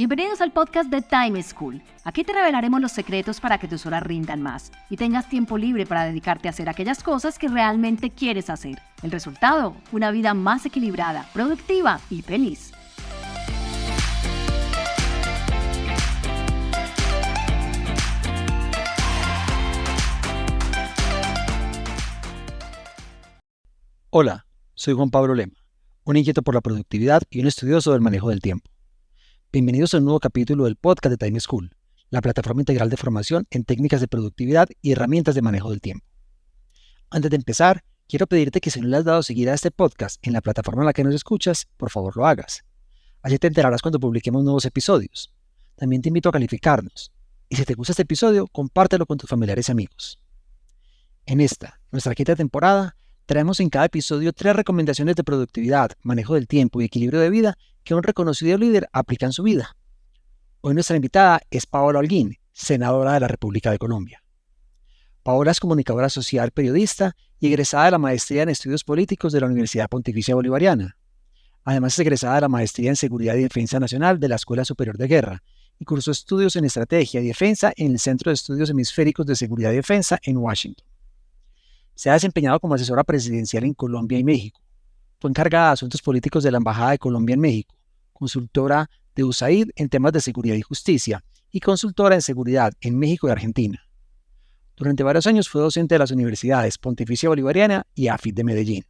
Bienvenidos al podcast de Time School. Aquí te revelaremos los secretos para que tus horas rindan más y tengas tiempo libre para dedicarte a hacer aquellas cosas que realmente quieres hacer. El resultado, una vida más equilibrada, productiva y feliz. Hola, soy Juan Pablo Lema, un inquieto por la productividad y un estudioso del manejo del tiempo. Bienvenidos a un nuevo capítulo del podcast de Time School, la plataforma integral de formación en técnicas de productividad y herramientas de manejo del tiempo. Antes de empezar, quiero pedirte que si no le has dado seguir a este podcast en la plataforma en la que nos escuchas, por favor lo hagas. Así te enterarás cuando publiquemos nuevos episodios. También te invito a calificarnos. Y si te gusta este episodio, compártelo con tus familiares y amigos. En esta, nuestra quinta temporada, traemos en cada episodio 3 recomendaciones de productividad, manejo del tiempo y equilibrio de vida que un reconocido líder aplica en su vida. Hoy nuestra invitada es Paola Holguín, senadora de la República de Colombia. Paola es comunicadora social, periodista y egresada de la maestría en estudios políticos de la Universidad Pontificia Bolivariana. Además es egresada de la maestría en seguridad y defensa nacional de la Escuela Superior de Guerra y cursó estudios en estrategia y defensa en el Centro de Estudios Hemisféricos de Seguridad y Defensa en Washington. Se ha desempeñado como asesora presidencial en Colombia y México. Fue encargada de asuntos políticos de la Embajada de Colombia en México, consultora de USAID en temas de seguridad y justicia y consultora en seguridad en México y Argentina. Durante varios años fue docente de las universidades Pontificia Bolivariana y AFIT de Medellín.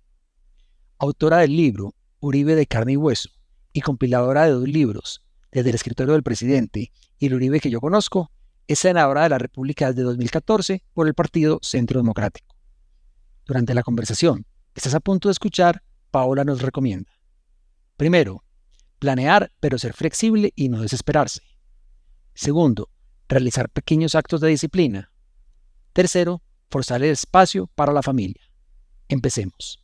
Autora del libro Uribe de carne y hueso y compiladora de 2 libros, Desde el escritorio del presidente y El Uribe que yo conozco, es senadora de la República desde 2014 por el Partido Centro Democrático. Durante la conversación que estás a punto de escuchar, Paola nos recomienda: primero, planear pero ser flexible y no desesperarse. Segundo, realizar pequeños actos de disciplina. Tercero, forzar el espacio para la familia. Empecemos.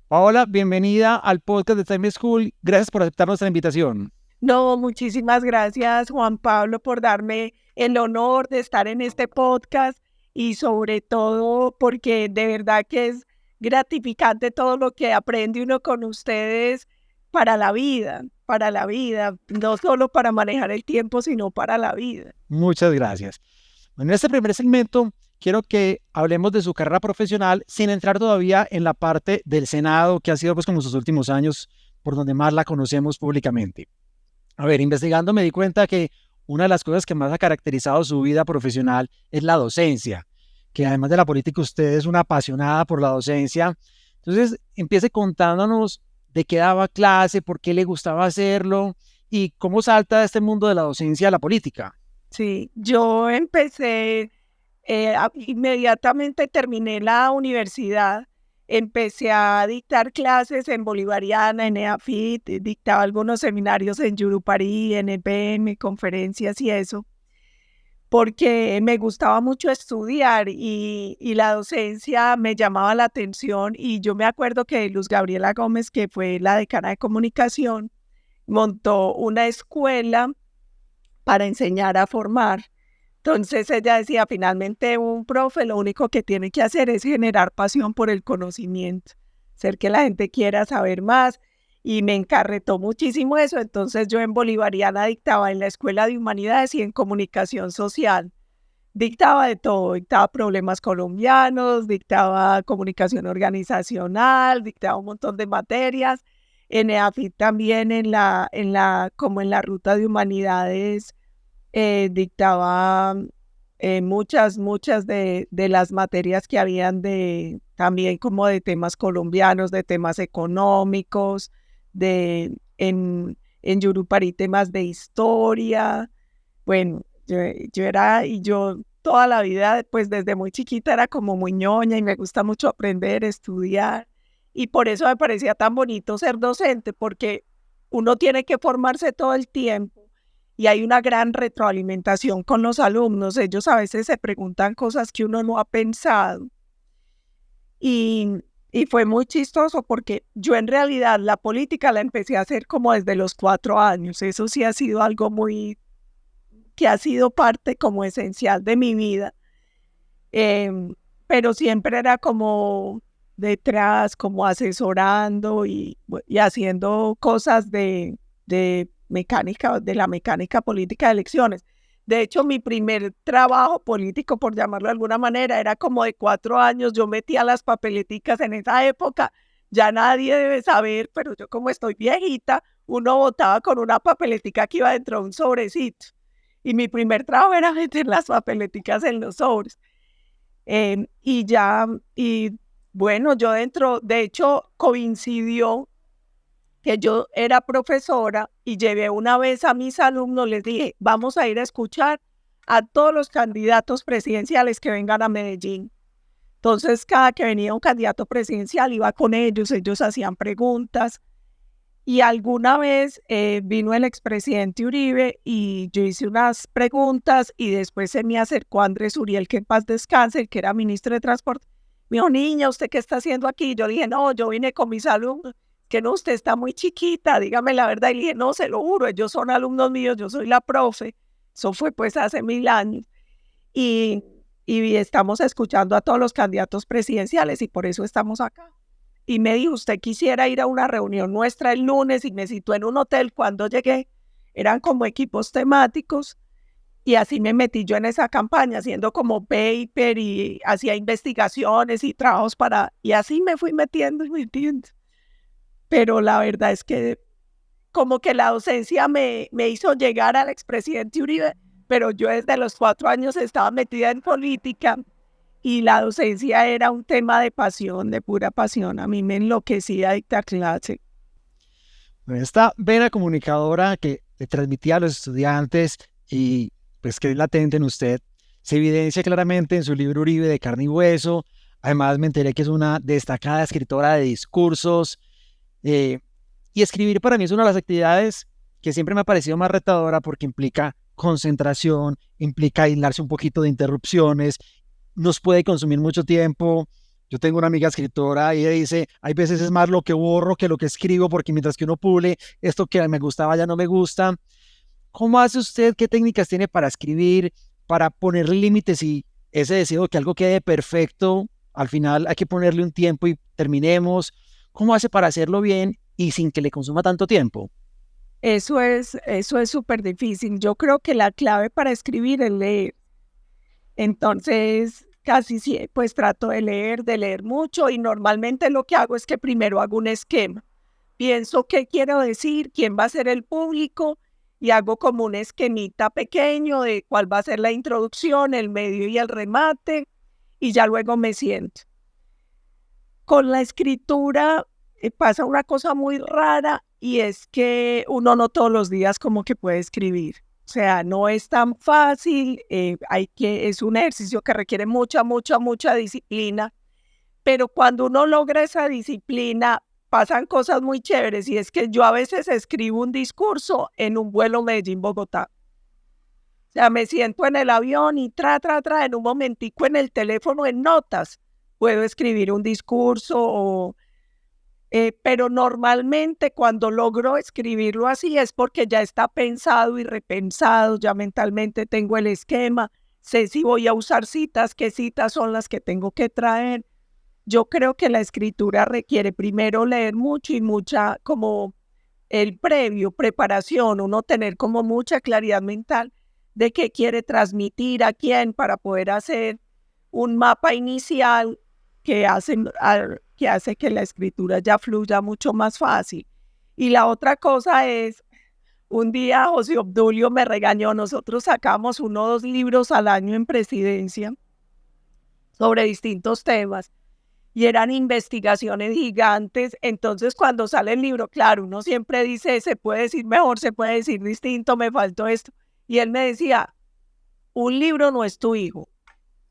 Paola, bienvenida al podcast de Time School. Gracias por aceptar nuestra invitación. No, muchísimas gracias, Juan Pablo, por darme el honor de estar en este podcast y sobre todo porque de verdad que es gratificante todo lo que aprende uno con ustedes para la vida, no solo para manejar el tiempo, sino para la vida. Muchas gracias. Bueno, en este primer segmento quiero que hablemos de su carrera profesional sin entrar todavía en la parte del Senado, que ha sido pues como sus últimos años por donde más la conocemos públicamente. A ver, investigando me di cuenta que una de las cosas que más ha caracterizado su vida profesional es la docencia, que además de la política usted es una apasionada por la docencia. Entonces, empiece contándonos de qué daba clase, por qué le gustaba hacerlo y cómo salta de este mundo de la docencia a la política. Sí, yo empecé, inmediatamente terminé la universidad. Empecé a dictar clases en Bolivariana, en EAFIT, dictaba algunos seminarios en Yurupari, en EPM, conferencias y eso, porque me gustaba mucho estudiar y la docencia me llamaba la atención. Y yo me acuerdo que Luz Gabriela Gómez, que fue la decana de comunicación, montó una escuela para enseñar a formar. Entonces ella decía, finalmente un profe lo único que tiene que hacer es generar pasión por el conocimiento, hacer que la gente quiera saber más, y me encarretó muchísimo eso. Entonces yo en Bolivariana dictaba en la Escuela de Humanidades y en Comunicación Social. Dictaba de todo, dictaba problemas colombianos, dictaba comunicación organizacional, dictaba un montón de materias. En EAFIT también como en la ruta de humanidades, dictaba muchas de las materias que habían también como de temas colombianos, de temas económicos, en Yurupari temas de historia. Bueno, yo toda la vida, pues desde muy chiquita era como muy ñoña y me gusta mucho aprender, estudiar, y por eso me parecía tan bonito ser docente, porque uno tiene que formarse todo el tiempo y hay una gran retroalimentación con los alumnos. Ellos a veces se preguntan cosas que uno no ha pensado. Y fue muy chistoso porque yo en realidad la política la empecé a hacer como desde los 4 años. Eso sí ha sido algo que ha sido parte como esencial de mi vida. Pero siempre era como detrás, como asesorando y haciendo cosas de mecánica, de la mecánica política de elecciones. De hecho, mi primer trabajo político, por llamarlo de alguna manera, era como de 4 años. Yo metía las papeleticas en esa época. Ya nadie debe saber, pero yo como estoy viejita, uno votaba con una papeletica que iba dentro de un sobrecito. Y mi primer trabajo era meter las papeleticas en los sobres. Y bueno, yo dentro, de hecho, coincidió que yo era profesora y llevé una vez a mis alumnos, les dije, vamos a ir a escuchar a todos los candidatos presidenciales que vengan a Medellín. Entonces, cada que venía un candidato presidencial iba con ellos hacían preguntas. Y alguna vez vino el expresidente Uribe y yo hice unas preguntas y después se me acercó Andrés Uriel, que en paz descanse, el que era ministro de Transporte. Me dijo, niña, ¿usted qué está haciendo aquí? Yo dije, no, yo vine con mis alumnos. Que no, usted está muy chiquita, dígame la verdad. Y le dije, no, se lo juro, ellos son alumnos míos, yo soy la profe. Eso fue pues hace 1000 años. Y estamos escuchando a todos los candidatos presidenciales y por eso estamos acá. Y me dijo, usted quisiera ir a una reunión nuestra el lunes, y me citó en un hotel. Cuando llegué, eran como equipos temáticos, y así me metí yo en esa campaña, haciendo como paper, y hacía investigaciones y trabajos y así me fui metiendo. Pero la verdad es que como que la docencia me hizo llegar al expresidente Uribe, pero yo desde los 4 años estaba metida en política. Y la docencia era un tema de pasión, de pura pasión. A mí me enloquecía dictar clase. Esta vena comunicadora que le transmitía a los estudiantes y pues que es latente en usted, se evidencia claramente en su libro Uribe de carne y hueso. Además me enteré que es una destacada escritora de discursos. Y escribir para mí es una de las actividades que siempre me ha parecido más retadora porque implica concentración, implica aislarse un poquito de interrupciones, nos puede consumir mucho tiempo. Yo tengo una amiga escritora y ella dice, hay veces es más lo que borro que lo que escribo porque mientras que uno pule, esto que me gustaba ya no me gusta. ¿Cómo hace usted? ¿Qué técnicas tiene para escribir, para poner límites y ese deseo de que algo quede perfecto? Al final hay que ponerle un tiempo y terminemos. ¿Cómo hace para hacerlo bien y sin que le consuma tanto tiempo? Eso es súper difícil. Yo creo que la clave para escribir es leer. Entonces, casi sí, pues trato de leer mucho, y normalmente lo que hago es que primero hago un esquema. Pienso qué quiero decir, quién va a ser el público, y hago como un esquemita pequeño de cuál va a ser la introducción, el medio y el remate, y ya luego me siento. Con la escritura pasa una cosa muy rara, y es que uno no todos los días como que puede escribir. O sea, no es tan fácil, es un ejercicio que requiere mucha disciplina, pero cuando uno logra esa disciplina, pasan cosas muy chéveres, y es que yo a veces escribo un discurso en un vuelo Medellín-Bogotá. O sea, me siento en el avión y en un momentico en el teléfono, en notas, puedo escribir un discurso pero normalmente cuando logro escribirlo así es porque ya está pensado y repensado, ya mentalmente tengo el esquema, sé si voy a usar citas, qué citas son las que tengo que traer. Yo creo que la escritura requiere primero leer mucho y mucha, como el previo, preparación, uno tener como mucha claridad mental de qué quiere transmitir a quién para poder hacer un mapa inicial que hace que la escritura ya fluya mucho más fácil. Y la otra cosa es, un día José Obdulio me regañó, nosotros sacamos 1 o 2 libros al año en presidencia sobre distintos temas, y eran investigaciones gigantes. Entonces cuando sale el libro, claro, uno siempre dice, se puede decir mejor, se puede decir distinto, me faltó esto. Y él me decía, un libro no es tu hijo,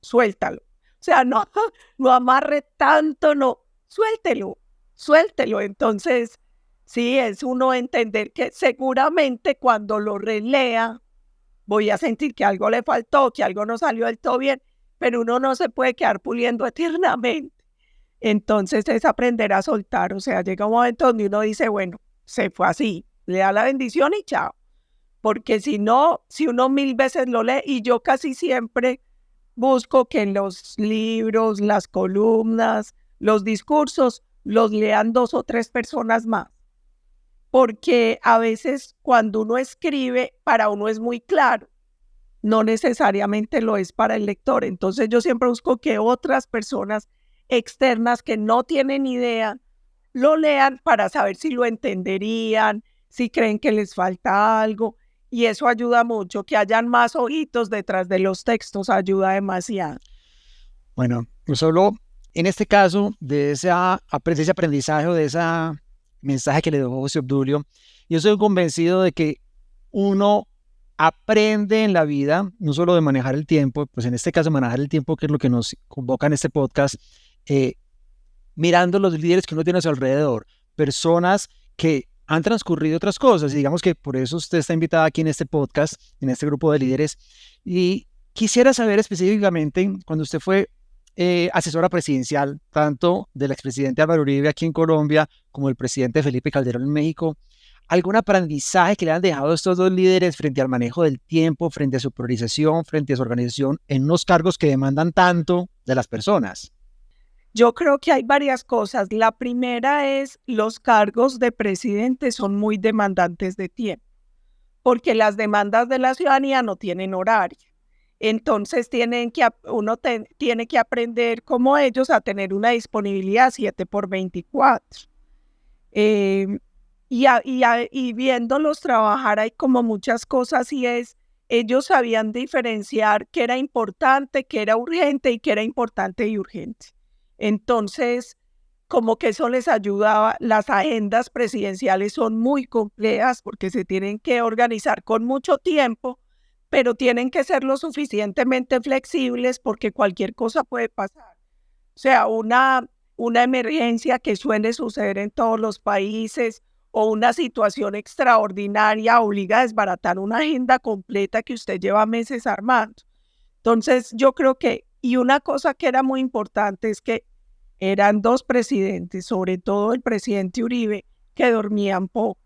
suéltalo. O sea, no amarre tanto, no, suéltelo. Entonces, sí, es uno entender que seguramente cuando lo relea, voy a sentir que algo le faltó, que algo no salió del todo bien, pero uno no se puede quedar puliendo eternamente. Entonces es aprender a soltar. O sea, llega un momento donde uno dice, bueno, se fue así, le da la bendición y chao. Porque si no, si uno 1000 veces lo lee, y yo casi siempre busco que en los libros, las columnas, los discursos los lean 2 o 3 personas más. Porque a veces cuando uno escribe, para uno es muy claro, no necesariamente lo es para el lector. Entonces yo siempre busco que otras personas externas que no tienen idea lo lean para saber si lo entenderían, si creen que les falta algo, y eso ayuda mucho. Que hayan más ojitos detrás de los textos ayuda demasiado. Bueno, pues solo en este caso de ese aprendizaje o de ese mensaje que le dejó José Obdulio, yo soy convencido de que uno aprende en la vida, no solo de manejar el tiempo, pues en este caso manejar el tiempo, que es lo que nos convoca en este podcast, mirando los líderes que uno tiene a su alrededor, personas que han transcurrido otras cosas, y digamos que por eso usted está invitada aquí en este podcast, en este grupo de líderes, y quisiera saber específicamente, cuando usted fue asesora presidencial, tanto del expresidente Álvaro Uribe aquí en Colombia, como del presidente Felipe Calderón en México, ¿algún aprendizaje que le han dejado estos dos líderes frente al manejo del tiempo, frente a su priorización, frente a su organización en unos cargos que demandan tanto de las personas? Yo creo que hay varias cosas. La primera es los cargos de presidente son muy demandantes de tiempo, porque las demandas de la ciudadanía no tienen horario. Entonces uno tiene que aprender como ellos a tener una disponibilidad 7x24. Y viéndolos trabajar hay como muchas cosas, y ellos sabían diferenciar qué era importante, qué era urgente y qué era importante y urgente. Entonces, como que eso les ayudaba. Las agendas presidenciales son muy complejas porque se tienen que organizar con mucho tiempo, pero tienen que ser lo suficientemente flexibles porque cualquier cosa puede pasar. O sea, una emergencia que suele suceder en todos los países o una situación extraordinaria obliga a desbaratar una agenda completa que usted lleva meses armando. Entonces, yo creo y una cosa que era muy importante es que eran 2 presidentes, sobre todo el presidente Uribe, que dormían poco.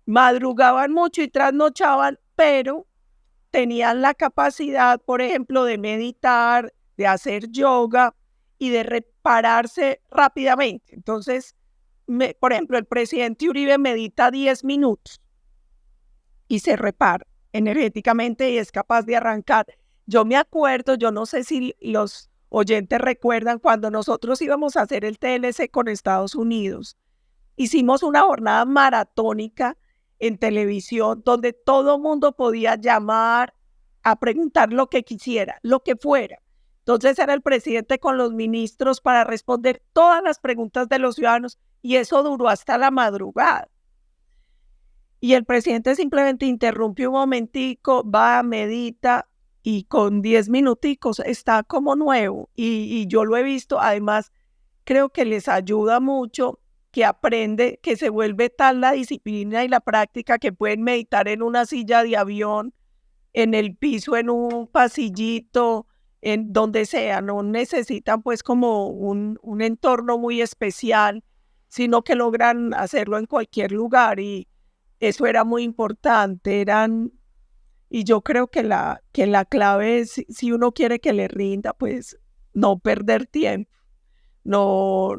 Madrugaban mucho y trasnochaban, pero tenían la capacidad, por ejemplo, de meditar, de hacer yoga y de repararse rápidamente. Entonces, por ejemplo, el presidente Uribe medita 10 minutos y se repara energéticamente y es capaz de arrancar. Yo me acuerdo, yo no sé si los oyentes recuerdan, cuando nosotros íbamos a hacer el TLC con Estados Unidos, hicimos una jornada maratónica en televisión donde todo mundo podía llamar a preguntar lo que quisiera, lo que fuera. Entonces era el presidente con los ministros para responder todas las preguntas de los ciudadanos, y eso duró hasta la madrugada. Y el presidente simplemente interrumpe un momentico, va, medita, y con 10 minuticos está como nuevo. Y yo lo he visto. Además, creo que les ayuda mucho, que aprende, que se vuelve tal la disciplina y la práctica que pueden meditar en una silla de avión, en el piso, en un pasillito, en donde sea. No necesitan pues como un entorno muy especial, sino que logran hacerlo en cualquier lugar, y eso era muy importante. Y yo creo que la clave es, si uno quiere que le rinda, pues no perder tiempo, no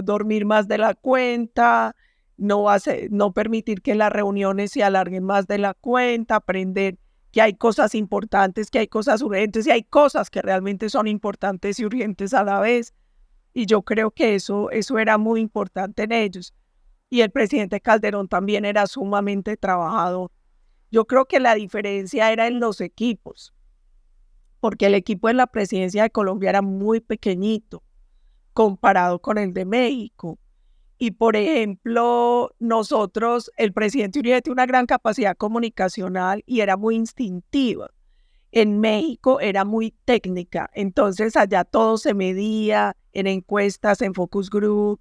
dormir más de la cuenta, no permitir que las reuniones se alarguen más de la cuenta, aprender que hay cosas importantes, que hay cosas urgentes y hay cosas que realmente son importantes y urgentes a la vez. Y yo creo que eso era muy importante en ellos. Y el presidente Calderón también era sumamente trabajador. Yo creo que la diferencia era en los equipos, porque el equipo de la presidencia de Colombia era muy pequeñito comparado con el de México. Y por ejemplo, el presidente Uribe tiene una gran capacidad comunicacional y era muy instintiva. En México era muy técnica, entonces allá todo se medía en encuestas, en focus group,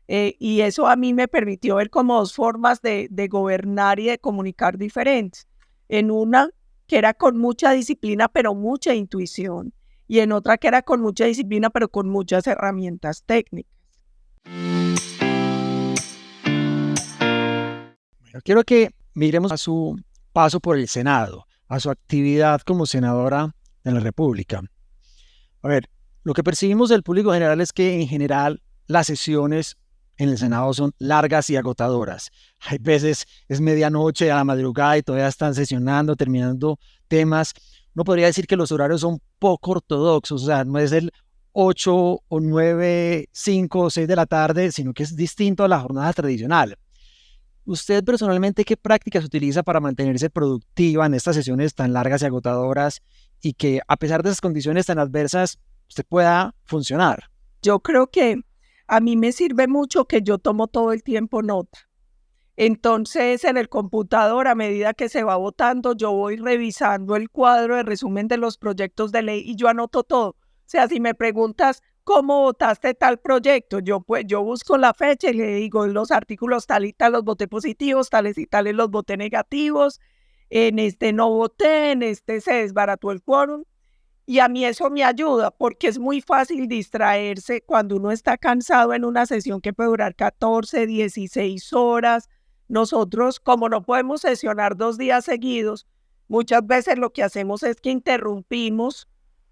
y eso a mí me permitió ver como 2 formas de gobernar y de comunicar diferentes. En una que era con mucha disciplina pero mucha intuición, y en otra que era con mucha disciplina pero con muchas herramientas técnicas. Bueno, quiero que miremos a su paso por el Senado, a su actividad como senadora de la República. A ver, Lo que percibimos del público general es que en general las sesiones en el Senado son largas y agotadoras. Hay veces es medianoche a la madrugada y todavía están sesionando, terminando temas. Uno podría decir que los horarios son poco ortodoxos, o sea, no es el 8 o 9, 5 o 6 de la tarde, sino que es distinto a la jornada tradicional. ¿Usted personalmente qué prácticas utiliza para mantenerse productiva en estas sesiones tan largas y agotadoras y que a pesar de esas condiciones tan adversas, usted pueda funcionar? Yo creo que a mí me sirve mucho que yo tomo todo el tiempo nota. Entonces, en el computador, a medida que se va votando, yo voy revisando el cuadro de resumen de los proyectos de ley y yo anoto todo. O sea, si me preguntas cómo votaste tal proyecto, yo busco la fecha y le digo los artículos tal y tal los voté positivos, tales y tales los voté negativos, en este no voté, en este se desbarató el quórum. Y a mí eso me ayuda porque es muy fácil distraerse cuando uno está cansado en una sesión que puede durar 14, 16 horas. Nosotros, como no podemos sesionar 2 días seguidos, muchas veces lo que hacemos es que interrumpimos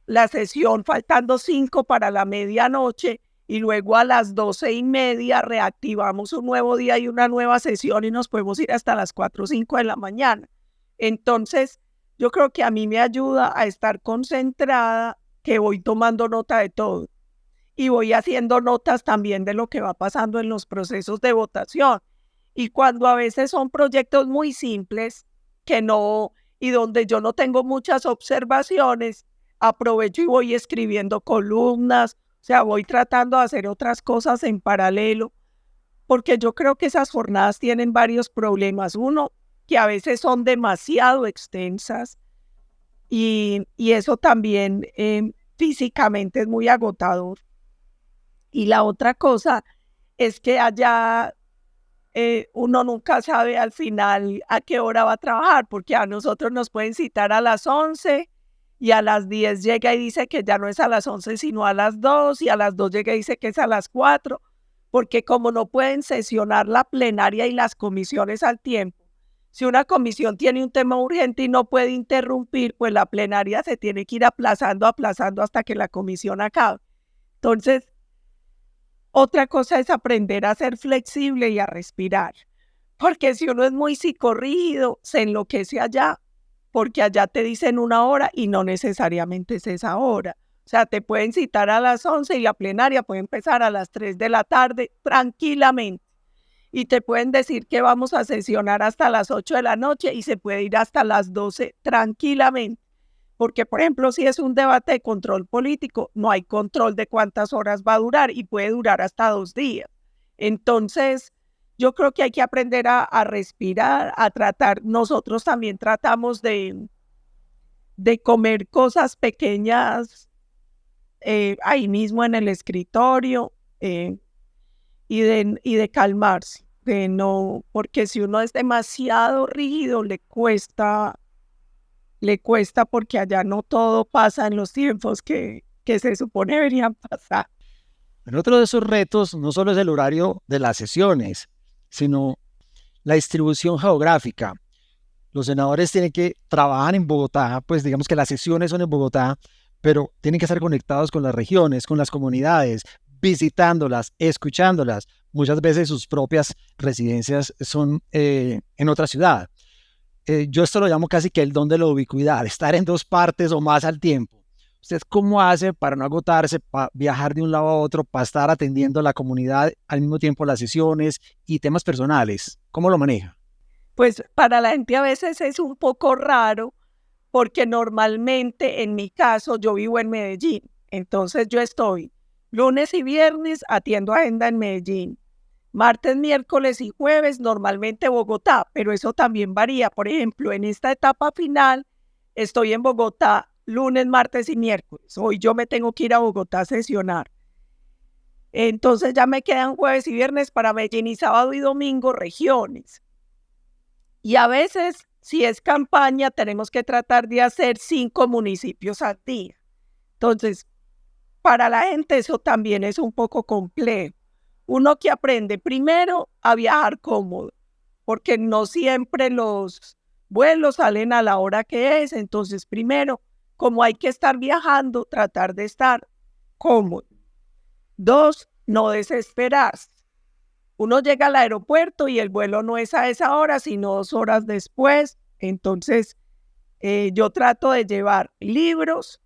la sesión faltando 5 para la medianoche y luego a las 12:30 reactivamos un nuevo día y una nueva sesión y nos podemos ir hasta las 4 o 5 de la mañana. Entonces, yo creo que a mí me ayuda a estar concentrada, que voy tomando nota de todo y voy haciendo notas también de lo que va pasando en los procesos de votación. Y cuando a veces son proyectos muy simples y donde yo no tengo muchas observaciones, aprovecho y voy escribiendo columnas, o sea, voy tratando de hacer otras cosas en paralelo, porque yo creo que esas jornadas tienen varios problemas. Uno, que a veces son demasiado extensas y eso también físicamente es muy agotador. Y la otra cosa es que allá uno nunca sabe al final a qué hora va a trabajar, porque a nosotros nos pueden citar a las 11 y a las 10 llega y dice que ya no es a las 11 sino a las 2 y a las 2 llega y dice que es a las 4, porque como no pueden sesionar la plenaria y las comisiones al tiempo, si una comisión tiene un tema urgente y no puede interrumpir, pues la plenaria se tiene que ir aplazando hasta que la comisión acabe. Entonces, otra cosa es aprender a ser flexible y a respirar, porque si uno es muy psicorrígido, se enloquece allá, porque allá te dicen una hora y no necesariamente es esa hora. O sea, te pueden citar a las 11 y la plenaria puede empezar a las 3 de la tarde tranquilamente. Y te pueden decir que vamos a sesionar hasta las 8 de la noche y se puede ir hasta las 12 tranquilamente. Porque, por ejemplo, si es un debate de control político, no hay control de cuántas horas va a durar y puede durar hasta 2 días. Entonces, yo creo que hay que aprender a respirar, a tratar. Nosotros también tratamos de comer cosas pequeñas ahí mismo en el escritorio. Y de calmarse, de no, porque si uno es demasiado rígido le cuesta porque allá no todo pasa en los tiempos que se supone deberían pasar. Pero otro de esos retos no solo es el horario de las sesiones, sino la distribución geográfica. Los senadores tienen que trabajar en Bogotá, pues digamos que las sesiones son en Bogotá, pero tienen que estar conectados con las regiones, con las comunidades, visitándolas, escuchándolas. Muchas veces sus propias residencias son en otra ciudad. Yo esto lo llamo casi que el don de la ubicuidad, estar en 2 partes o más al tiempo. ¿Usted cómo hace para no agotarse, para viajar de un lado a otro, para estar atendiendo a la comunidad al mismo tiempo las sesiones y temas personales? ¿Cómo lo maneja? Pues para la gente a veces es un poco raro, porque normalmente en mi caso yo vivo en Medellín, entonces yo estoy lunes y viernes atiendo agenda en Medellín, martes, miércoles y jueves normalmente Bogotá, pero eso también varía. Por ejemplo, en esta etapa final estoy en Bogotá lunes, martes y miércoles. Hoy yo me tengo que ir a Bogotá a sesionar. Entonces ya me quedan jueves y viernes para Medellín y sábado y domingo regiones. Y a veces, si es campaña, tenemos que tratar de hacer 5 municipios al día. Entonces, para la gente eso también es un poco complejo. Uno que aprende primero a viajar cómodo, porque no siempre los vuelos salen a la hora que es. Entonces, primero, como hay que estar viajando, tratar de estar cómodo. 2, no desesperarse. Uno llega al aeropuerto y el vuelo no es a esa hora, sino 2 horas después. Entonces, yo trato de llevar libros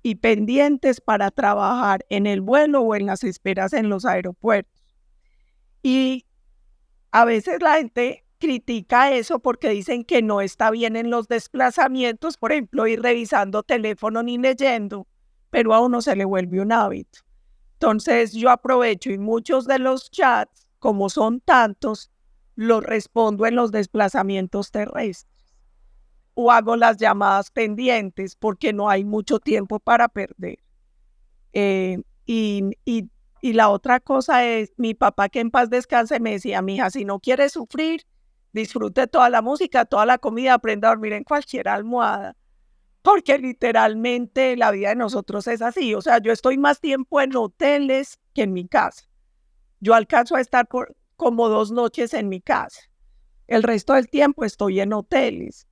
y pendientes para trabajar en el vuelo o en las esperas en los aeropuertos. Y a veces la gente critica eso porque dicen que no está bien en los desplazamientos, por ejemplo, ir revisando teléfono ni leyendo, pero a uno se le vuelve un hábito. Entonces yo aprovecho y muchos de los chats, como son tantos, los respondo en los desplazamientos terrestres o hago las llamadas pendientes porque no hay mucho tiempo para perder. Y la otra cosa es, mi papá, que en paz descanse, me decía: mija, si no quiere sufrir, disfrute toda la música, toda la comida, aprenda a dormir en cualquier almohada. Porque literalmente la vida de nosotros es así. O sea, yo estoy más tiempo en hoteles que en mi casa. Yo alcanzo a estar como 2 noches en mi casa. El resto del tiempo estoy en hoteles.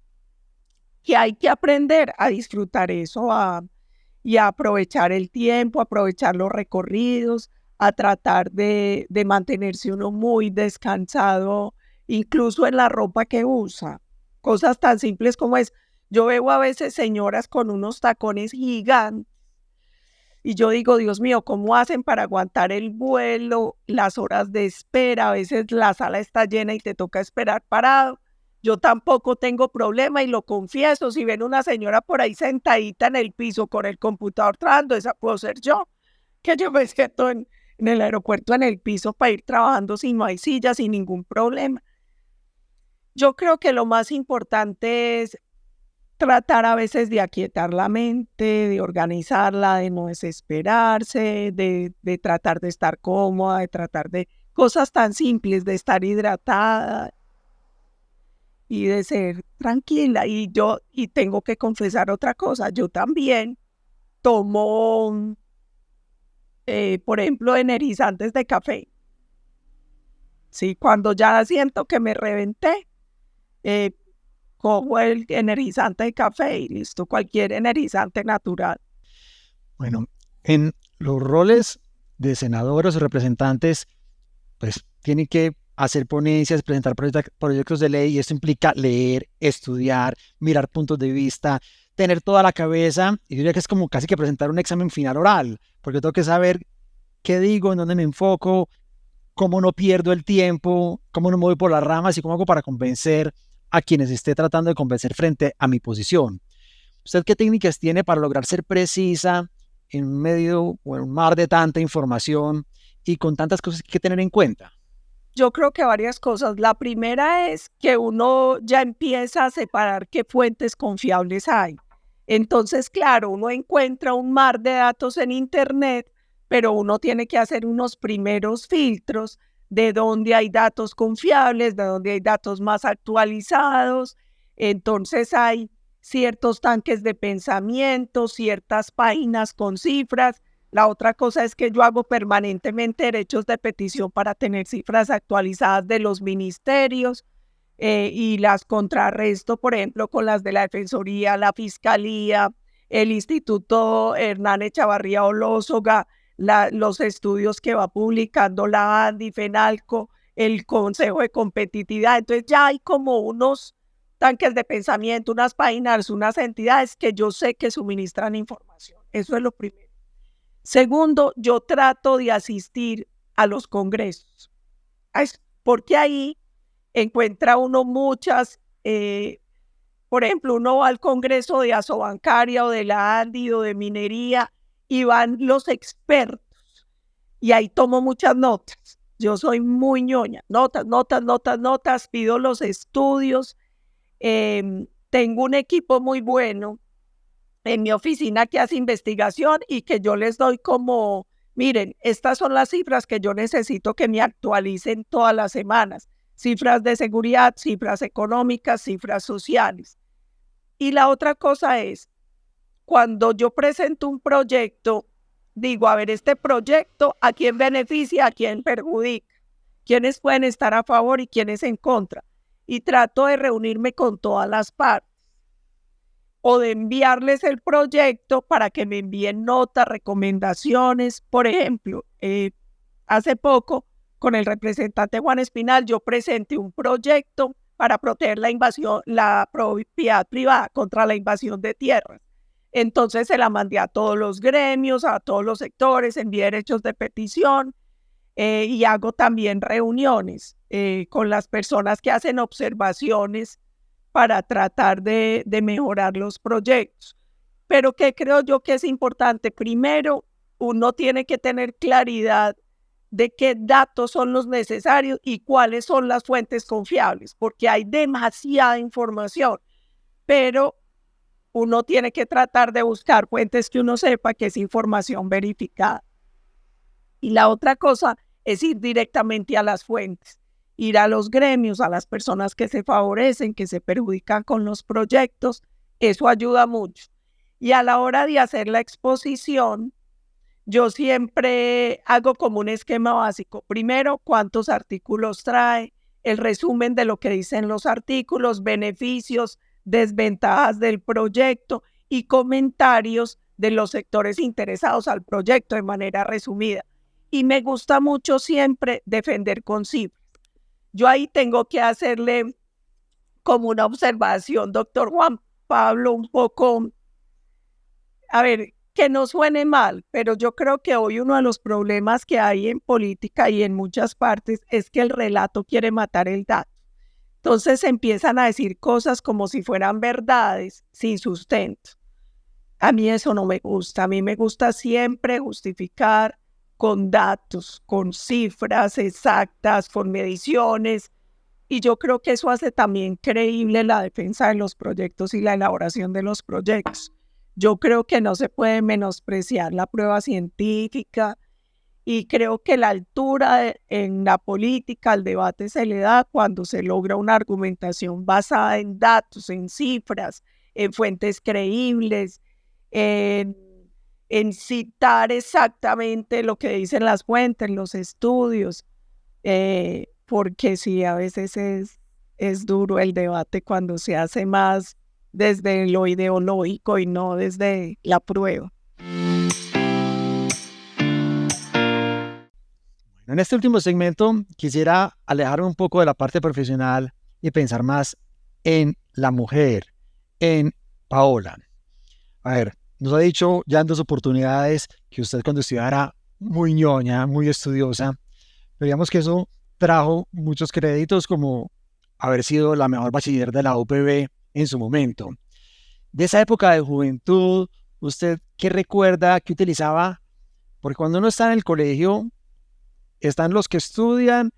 Y hay que aprender a disfrutar eso, y a aprovechar el tiempo, aprovechar los recorridos, a tratar de mantenerse uno muy descansado, incluso en la ropa que usa. Cosas tan simples como es, yo veo a veces señoras con unos tacones gigantes y yo digo: Dios mío, ¿cómo hacen para aguantar el vuelo, las horas de espera? A veces la sala está llena y te toca esperar parado. Yo tampoco tengo problema y lo confieso. Si ven una señora por ahí sentadita en el piso con el computador trabajando, esa puedo ser yo, que yo me siento en el aeropuerto en el piso para ir trabajando si no hay sillas, sin ningún problema. Yo creo que lo más importante es tratar a veces de aquietar la mente, de organizarla, de no desesperarse, de tratar de estar cómoda, de tratar de cosas tan simples, de estar hidratada y de ser tranquila. Y tengo que confesar otra cosa, yo también tomo, por ejemplo, energizantes de café. Sí, cuando ya siento que me reventé, cojo el energizante de café y listo, cualquier energizante natural. Bueno, en los roles de senadores o representantes, pues tienen que hacer ponencias, presentar proyectos de ley, y esto implica leer, estudiar, mirar puntos de vista, tener toda la cabeza, y yo diría que es como casi que presentar un examen final oral, porque tengo que saber qué digo, en dónde me enfoco, cómo no pierdo el tiempo, cómo no me voy por las ramas y cómo hago para convencer a quienes esté tratando de convencer frente a mi posición. ¿Usted qué técnicas tiene para lograr ser precisa en un medio o en un mar de tanta información y con tantas cosas que hay que tener en cuenta? Yo creo que varias cosas. La primera es que uno ya empieza a separar qué fuentes confiables hay. Entonces, claro, uno encuentra un mar de datos en Internet, pero uno tiene que hacer unos primeros filtros de dónde hay datos confiables, de dónde hay datos más actualizados. Entonces hay ciertos tanques de pensamiento, ciertas páginas con cifras. La otra cosa es que yo hago permanentemente derechos de petición para tener cifras actualizadas de los ministerios, y las contrarresto, por ejemplo, con las de la Defensoría, la Fiscalía, el Instituto Hernán Echavarría Olózoga, los estudios que va publicando la ANDI, FENALCO, el Consejo de Competitividad. Entonces ya hay como unos tanques de pensamiento, unas páginas, unas entidades que yo sé que suministran información. Eso es lo primero. Segundo, yo trato de asistir a los congresos, porque ahí encuentra uno muchas, por ejemplo, uno va al congreso de Asobancaria o de la ANDI o de minería y van los expertos y ahí tomo muchas notas. Yo soy muy ñoña, notas, pido los estudios. Tengo un equipo muy bueno en mi oficina que hace investigación y que yo les doy como, miren, estas son las cifras que yo necesito que me actualicen todas las semanas. Cifras de seguridad, cifras económicas, cifras sociales. Y la otra cosa es, cuando yo presento un proyecto, digo, a ver, este proyecto, ¿a quién beneficia, a quién perjudica? ¿Quiénes pueden estar a favor y quiénes en contra? Y trato de reunirme con todas las partes. o de enviarles el proyecto para que me envíen notas, recomendaciones. Por ejemplo, hace poco, con el representante Juan Espinal, yo presenté un proyecto para proteger la propiedad privada contra la invasión de tierras. Entonces se la mandé a todos los gremios, a todos los sectores, envié derechos de petición y hago también reuniones con las personas que hacen observaciones para tratar de mejorar los proyectos. Pero ¿qué creo yo que es importante? Primero, uno tiene que tener claridad de qué datos son los necesarios y cuáles son las fuentes confiables, porque hay demasiada información, pero uno tiene que tratar de buscar fuentes que uno sepa que es información verificada. Y la otra cosa es ir directamente a las fuentes, ir a los gremios, a las personas que se favorecen, que se perjudican con los proyectos. Eso ayuda mucho. Y a la hora de hacer la exposición, yo siempre hago como un esquema básico. Primero, cuántos artículos trae, el resumen de lo que dicen los artículos, beneficios, desventajas del proyecto y comentarios de los sectores interesados al proyecto de manera resumida. Y me gusta mucho siempre defender con cifras. Yo ahí tengo que hacerle como una observación, doctor Juan Pablo, un poco, a ver, que no suene mal, pero yo creo que hoy uno de los problemas que hay en política y en muchas partes es que el relato quiere matar el dato. Entonces empiezan a decir cosas como si fueran verdades sin sustento. A mí eso no me gusta. A mí me gusta siempre justificar con datos, con cifras exactas, con mediciones. Y yo creo que eso hace también creíble la defensa de los proyectos y la elaboración de los proyectos. Yo creo que no se puede menospreciar la prueba científica y creo que la altura en la política, al debate se le da cuando se logra una argumentación basada en datos, en cifras, en fuentes creíbles, en citar exactamente lo que dicen las fuentes, los estudios, porque sí, a veces es duro el debate cuando se hace más desde lo ideológico y no desde la prueba. En este último segmento quisiera alejarme un poco de la parte profesional y pensar más en la mujer, en Paola. A ver, nos ha dicho ya en 2 oportunidades que usted cuando estudiaba era muy ñoña, muy estudiosa, pero digamos que eso trajo muchos créditos como haber sido la mejor bachiller de la UPB en su momento. De esa época de juventud, ¿usted qué recuerda, qué utilizaba? Porque cuando uno está en el colegio, están los que estudian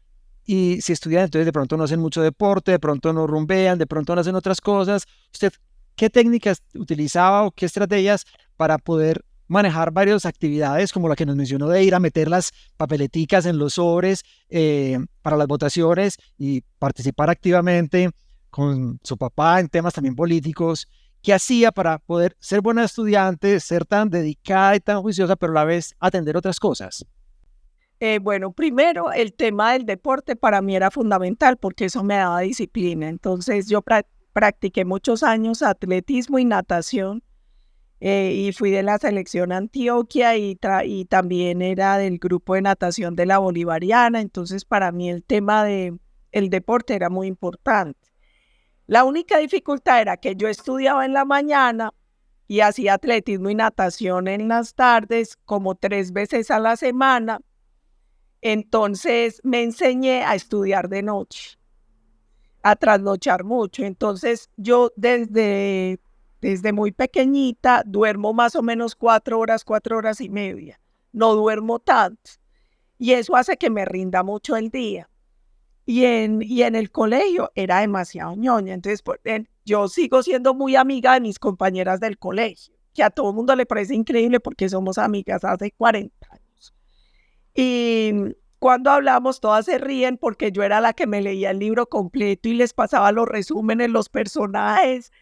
y si estudian entonces de pronto no hacen mucho deporte, de pronto no rumbean, de pronto no hacen otras cosas. ¿Usted qué técnicas utilizaba o qué estrategias para poder manejar varias actividades como la que nos mencionó de ir a meter las papeleticas en los sobres para las votaciones y participar activamente con su papá en temas también políticos? ¿Qué hacía para poder ser buena estudiante, ser tan dedicada y tan juiciosa, pero a la vez atender otras cosas? Bueno, primero el tema del deporte para mí era fundamental porque eso me daba disciplina. Entonces yo practiqué muchos años atletismo y natación y fui de la selección Antioquia y también era del grupo de natación de la Bolivariana. Entonces para mí el tema del deporte era muy importante. La única dificultad era que yo estudiaba en la mañana y hacía atletismo y natación en las tardes como 3 veces a la semana. Entonces me enseñé a estudiar de noche, a trasnochar mucho. Entonces yo desde muy pequeñita duermo más o menos 4 horas, 4 horas y media. No duermo tanto y eso hace que me rinda mucho el día. Y en el colegio era demasiado ñoña. Entonces yo sigo siendo muy amiga de mis compañeras del colegio, que a todo el mundo le parece increíble porque somos amigas hace 40 años. Y cuando hablamos todas se ríen porque yo era la que me leía el libro completo y les pasaba los resúmenes, los personajes.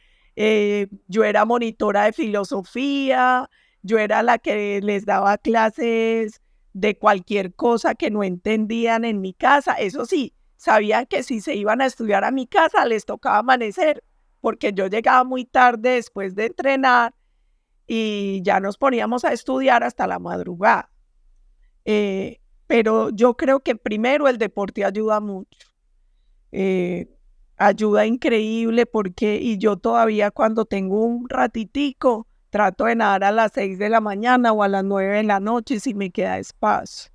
Yo era monitora de filosofía, yo era la que les daba clases de cualquier cosa que no entendían en mi casa. Eso sí, sabían que si se iban a estudiar a mi casa les tocaba amanecer porque yo llegaba muy tarde después de entrenar y ya nos poníamos a estudiar hasta la madrugada. Pero yo creo que primero el deporte ayuda mucho. Ayuda increíble porque, y yo todavía cuando tengo un ratitico, trato de nadar a las 6 de la mañana o a las 9 de la noche si me queda espacio.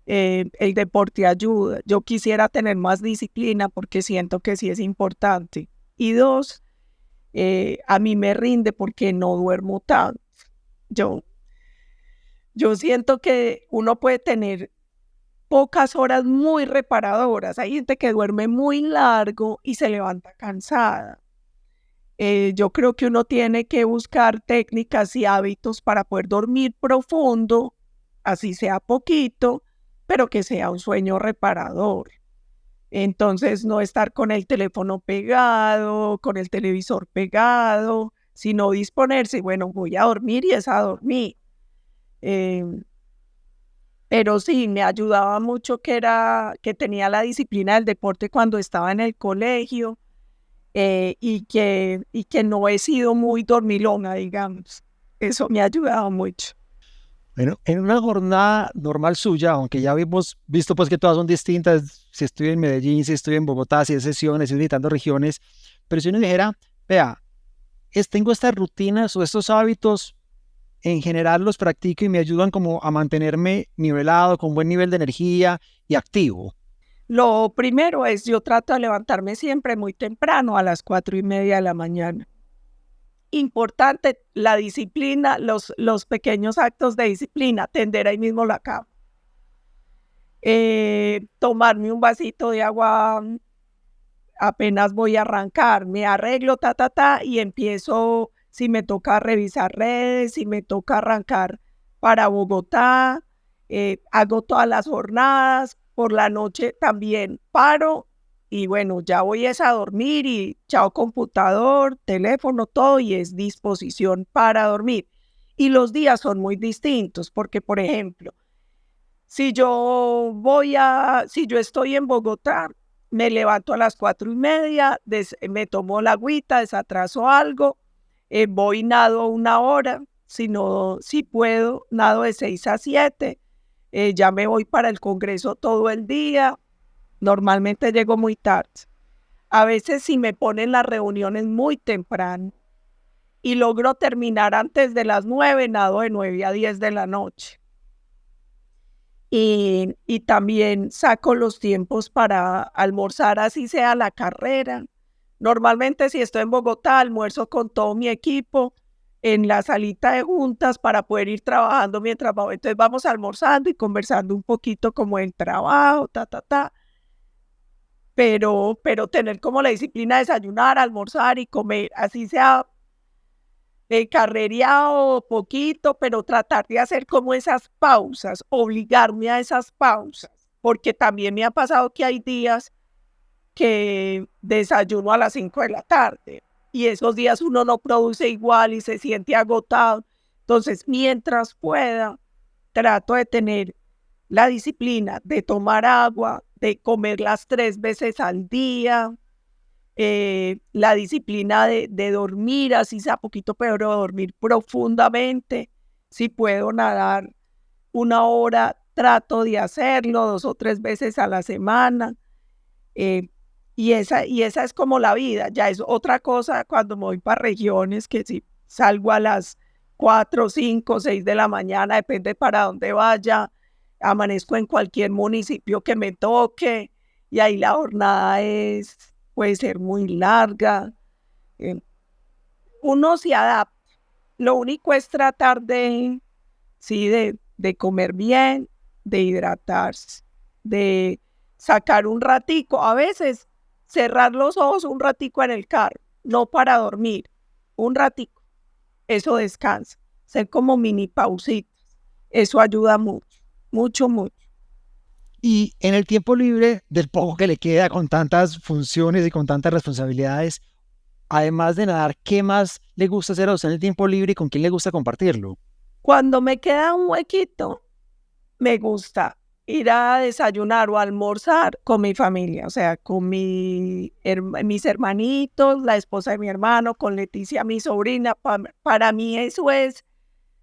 El deporte ayuda. Yo quisiera tener más disciplina porque siento que sí es importante. Y dos, a mí me rinde porque no duermo tanto. Yo siento que uno puede tener pocas horas muy reparadoras. Hay gente que duerme muy largo y se levanta cansada. Yo creo que uno tiene que buscar técnicas y hábitos para poder dormir profundo, así sea poquito, pero que sea un sueño reparador. Entonces, no estar con el teléfono pegado, con el televisor pegado, sino disponerse, bueno, voy a dormir y es a dormir. Pero sí, me ayudaba mucho que tenía la disciplina del deporte cuando estaba en el colegio y que no he sido muy dormilona, digamos. Eso me ha ayudado mucho. Bueno, en una jornada normal suya, aunque ya hemos visto pues que todas son distintas, si estoy en Medellín, si estoy en Bogotá, si es sesiones, si estoy visitando regiones, pero si uno dijera, vea, tengo estas rutinas o estos hábitos, en general los practico y me ayudan como a mantenerme nivelado, con buen nivel de energía y activo. Lo primero es, yo trato de levantarme siempre muy temprano, a las 4:30 de la mañana. Importante la disciplina, los pequeños actos de disciplina, tender ahí mismo la cama. Tomarme un vasito de agua apenas voy a arrancar, me arreglo, y empiezo, si me toca revisar redes, si me toca arrancar para Bogotá, hago todas las jornadas, por la noche también paro y bueno, ya voy a dormir y chao computador, teléfono, todo y es disposición para dormir. Y los días son muy distintos porque, por ejemplo, si yo estoy en Bogotá, me levanto a las 4:30, me tomo la agüita, desatraso algo, voy nado 1 hora, si puedo, nado de 6 a 7, ya me voy para el congreso todo el día, normalmente llego muy tarde. A veces si me ponen las reuniones muy temprano y logro terminar antes de las 9, nado de 9 a 10 de la noche. Y también saco los tiempos para almorzar, así sea la carrera. Normalmente si estoy en Bogotá, almuerzo con todo mi equipo en la salita de juntas para poder ir trabajando mientras vamos. Entonces vamos almorzando y conversando un poquito como el trabajo, Pero tener como la disciplina de desayunar, almorzar y comer, así sea carrereado poquito, pero tratar de hacer como esas pausas, obligarme a esas pausas, porque también me ha pasado que hay días que desayuno a las 5 de la tarde y esos días uno no produce igual y se siente agotado. Entonces, mientras pueda, trato de tener la disciplina de tomar agua, de comer las 3 veces al día, la disciplina de dormir, así sea poquito, pero dormir profundamente. Si puedo nadar 1 hora, trato de hacerlo 2 o 3 veces a la semana. Y esa es como la vida. Ya es otra cosa cuando me voy para regiones, que si salgo a las 4, 5, 6 de la mañana, depende para dónde vaya, amanezco en cualquier municipio que me toque y ahí la jornada puede ser muy larga. Uno se adapta. Lo único es tratar de comer bien, de hidratarse, de sacar un ratico. A veces cerrar los ojos un ratico en el carro, no para dormir, un ratico. Eso descansa. Ser como mini pausitas. Eso ayuda mucho, mucho, mucho. Y en el tiempo libre, del poco que le queda con tantas funciones y con tantas responsabilidades, además de nadar, ¿qué más le gusta hacer a usted en el tiempo libre y con quién le gusta compartirlo? Cuando me queda un huequito, me gusta ir a desayunar o almorzar con mi familia, o sea, con mis hermanitos, la esposa de mi hermano, con Leticia, mi sobrina. Para mí eso es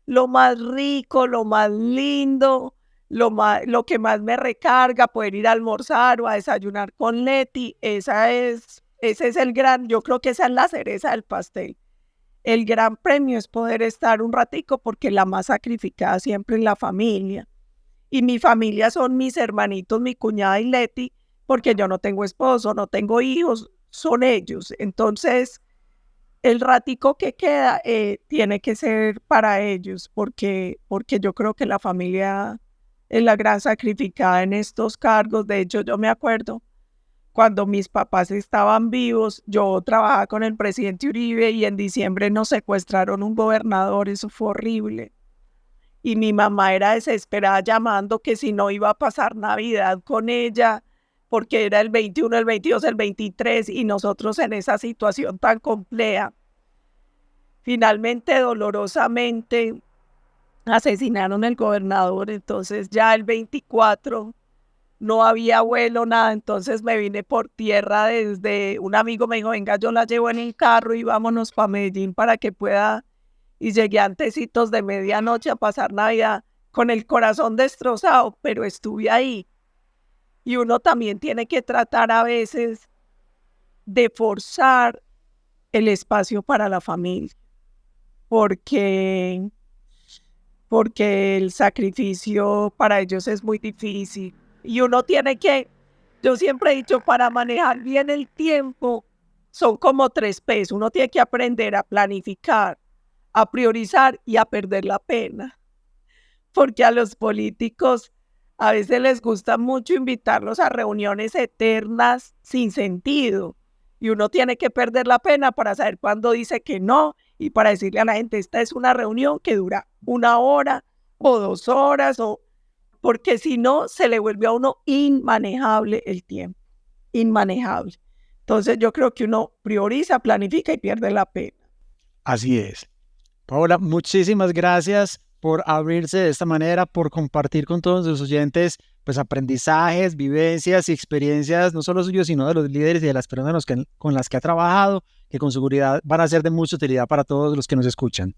lo más rico, lo más lindo, lo que más me recarga, poder ir a almorzar o a desayunar con Leti. Ese es el gran, yo creo que esa es la cereza del pastel. El gran premio es poder estar un ratico, porque la más sacrificada siempre es la familia. Y mi familia son mis hermanitos, mi cuñada y Leti, porque yo no tengo esposo, no tengo hijos, son ellos. Entonces, el ratico que queda tiene que ser para ellos, porque yo creo que la familia es la gran sacrificada en estos cargos. De hecho, yo me acuerdo cuando mis papás estaban vivos, yo trabajaba con el presidente Uribe y en diciembre nos secuestraron un gobernador. Eso fue horrible. Y mi mamá era desesperada llamando que si no iba a pasar Navidad con ella, porque era el 21, el 22, el 23, y nosotros en esa situación tan compleja. Finalmente, dolorosamente, asesinaron al gobernador. Entonces ya el 24 no había vuelo, nada. Entonces me vine por tierra. Desde un amigo me dijo, venga, yo la llevo en el carro y vámonos para Medellín para que pueda. Y llegué antecitos de medianoche a pasar Navidad con el corazón destrozado, pero estuve ahí. Y uno también tiene que tratar a veces de forzar el espacio para la familia, porque el sacrificio para ellos es muy difícil. Y uno tiene que, yo siempre he dicho, para manejar bien el tiempo, son como 3 P's. Uno tiene que aprender a planificar, a priorizar y a perder la pena. Porque a los políticos a veces les gusta mucho invitarlos a reuniones eternas sin sentido. Y uno tiene que perder la pena para saber cuándo dice que no y para decirle a la gente, esta es una reunión que dura 1 hora o 2 horas, porque si no se le vuelve a uno inmanejable el tiempo, inmanejable. Entonces yo creo que uno prioriza, planifica y pierde la pena. Así es. Paola, muchísimas gracias por abrirse de esta manera, por compartir con todos los oyentes pues aprendizajes, vivencias y experiencias, no solo suyos, sino de los líderes y de las personas con las que ha trabajado, que con seguridad van a ser de mucha utilidad para todos los que nos escuchan.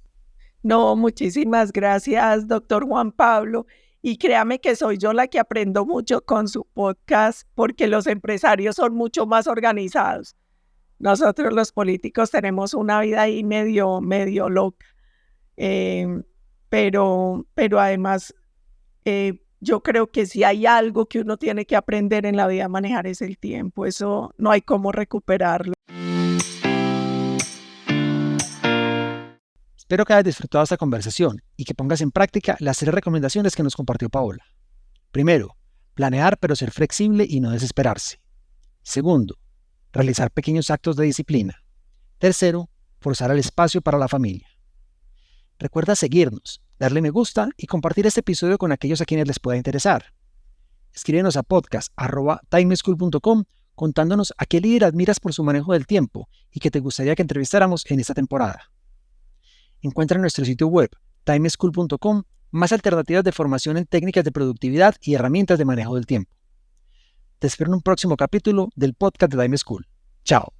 No, muchísimas gracias, doctor Juan Pablo. Y créame que soy yo la que aprendo mucho con su podcast, porque los empresarios son mucho más organizados. Nosotros los políticos tenemos una vida ahí medio loca. Pero además, yo creo que si hay algo que uno tiene que aprender en la vida a manejar es el tiempo. Eso no hay cómo recuperarlo. Espero que hayas disfrutado esta conversación y que pongas en práctica las 3 recomendaciones que nos compartió Paola. Primero, planear pero ser flexible y no desesperarse. Segundo, realizar pequeños actos de disciplina. Tercero, forzar el espacio para la familia. Recuerda seguirnos, darle me gusta y compartir este episodio con aquellos a quienes les pueda interesar. Escríbenos a podcast@timeschool.com contándonos a qué líder admiras por su manejo del tiempo y que te gustaría que entrevistáramos en esta temporada. Encuentra en nuestro sitio web, timeschool.com, más alternativas de formación en técnicas de productividad y herramientas de manejo del tiempo. Te espero en un próximo capítulo del podcast de Time School. Chao.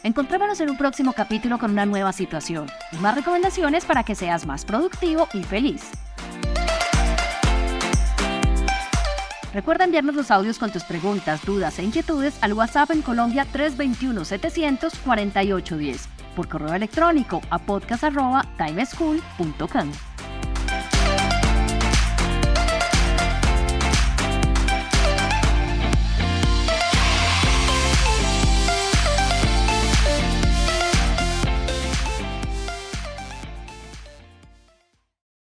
Encontrémonos en un próximo capítulo con una nueva situación y más recomendaciones para que seas más productivo y feliz. Recuerda enviarnos los audios con tus preguntas, dudas e inquietudes al WhatsApp en Colombia 321-700-4810, por correo electrónico a podcast@timeschool.com.